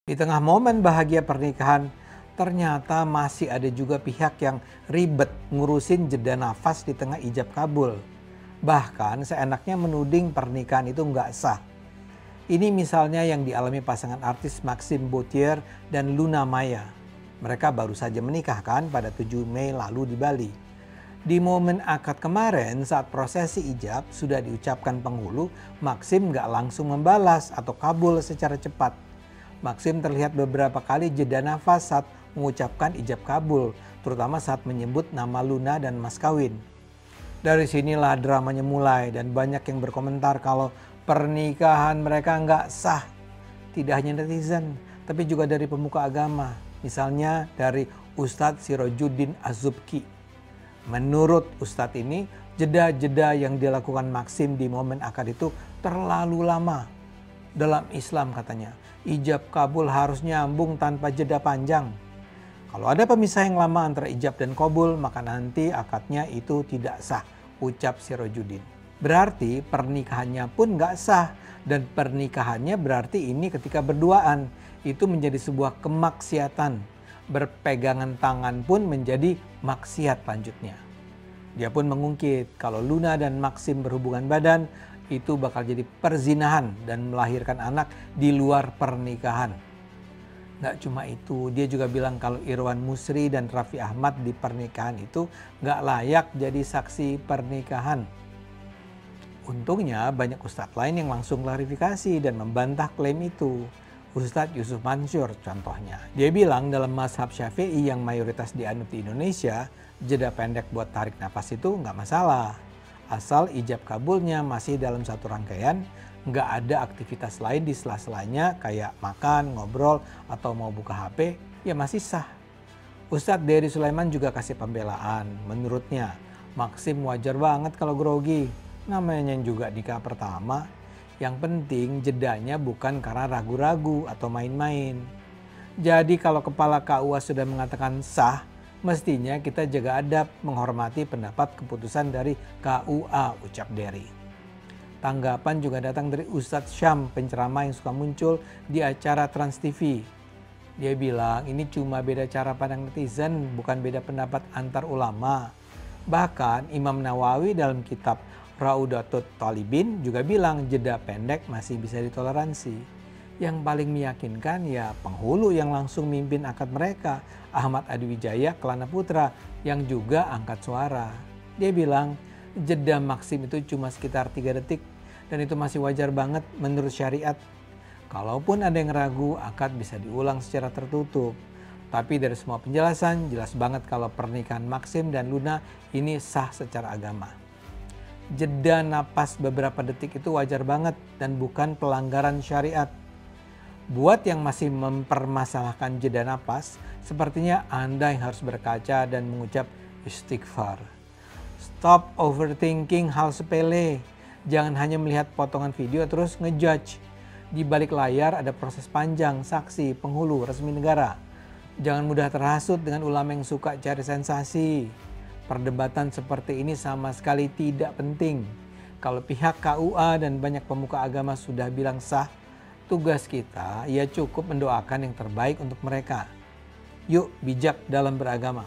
Di tengah momen bahagia pernikahan, ternyata masih ada juga pihak yang ribet ngurusin jeda nafas di tengah ijab kabul. Bahkan seenaknya menuding pernikahan itu nggak sah. Ini misalnya yang dialami pasangan artis Maxim Bouthier dan Luna Maya. Mereka baru saja menikah kan pada 7 Mei lalu di Bali. Di momen akad kemarin saat prosesi ijab sudah diucapkan penghulu, Maxim nggak langsung membalas atau kabul secara cepat. Maxim terlihat beberapa kali jeda nafas saat mengucapkan ijab kabul, terutama saat menyebut nama Luna dan mas kawin. Dari sinilah dramanya mulai dan banyak yang berkomentar kalau pernikahan mereka nggak sah. Tidak hanya netizen, tapi juga dari pemuka agama. Misalnya dari Ustadz Sirajuddin Az-Zubki. Menurut Ustadz ini, jeda-jeda yang dilakukan Maxim di momen akad itu terlalu lama. Dalam Islam katanya, ijab kabul harus nyambung tanpa jeda panjang. Kalau ada pemisah yang lama antara ijab dan kabul, maka nanti akadnya itu tidak sah, ucap Sirajuddin. Berarti pernikahannya pun nggak sah, dan pernikahannya berarti ini ketika berduaan. Itu menjadi sebuah kemaksiatan. Berpegangan tangan pun menjadi maksiat lanjutnya. Dia pun mengungkit kalau Luna dan Maxim berhubungan badan itu bakal jadi perzinahan dan melahirkan anak di luar pernikahan. Gak cuma itu, dia juga bilang kalau Irwan Musri dan Raffi Ahmad di pernikahan itu gak layak jadi saksi pernikahan. Untungnya banyak ustadz lain yang langsung klarifikasi dan membantah klaim itu. Ustadz Yusuf Mansur contohnya. Dia bilang dalam mazhab Syafi'i yang mayoritas dianut di Indonesia, jeda pendek buat tarik nafas itu nggak masalah. Asal ijab kabulnya masih dalam satu rangkaian, nggak ada aktivitas lain di sela-selanya kayak makan, ngobrol, atau mau buka HP, ya masih sah. Ustadz Dery Sulaiman juga kasih pembelaan. Menurutnya, Maxim wajar banget kalau grogi. Namanya juga nikah pertama. Yang penting jedanya bukan karena ragu-ragu atau main-main. Jadi kalau kepala KUA sudah mengatakan sah, mestinya kita jaga adab menghormati pendapat keputusan dari KUA, ucap Dery. Tanggapan juga datang dari Ustadz Syam, penceramah yang suka muncul di acara Trans TV. Dia bilang ini cuma beda cara pandang netizen, bukan beda pendapat antar ulama. Bahkan Imam Nawawi dalam kitab Raudatut Thalibin juga bilang jeda pendek masih bisa ditoleransi. Yang paling meyakinkan ya penghulu yang langsung mimpin akad mereka, Ahmad Adiwijaya Kelana Putra yang juga angkat suara. Dia bilang jeda Maxim itu cuma sekitar 3 detik dan itu masih wajar banget menurut syariat. Kalaupun ada yang ragu, akad bisa diulang secara tertutup. Tapi dari semua penjelasan jelas banget kalau pernikahan Maxim dan Luna ini sah secara agama. Jeda napas beberapa detik itu wajar banget dan bukan pelanggaran syariat. Buat yang masih mempermasalahkan jeda napas, sepertinya Anda yang harus berkaca dan mengucap istighfar. Stop overthinking hal sepele. Jangan hanya melihat potongan video terus ngejudge. Di balik layar ada proses panjang, saksi, penghulu, resmi negara. Jangan mudah terhasut dengan ulama yang suka cari sensasi. Perdebatan seperti ini sama sekali tidak penting. Kalau pihak KUA dan banyak pemuka agama sudah bilang sah, tugas kita ya cukup mendoakan yang terbaik untuk mereka. Yuk bijak dalam beragama.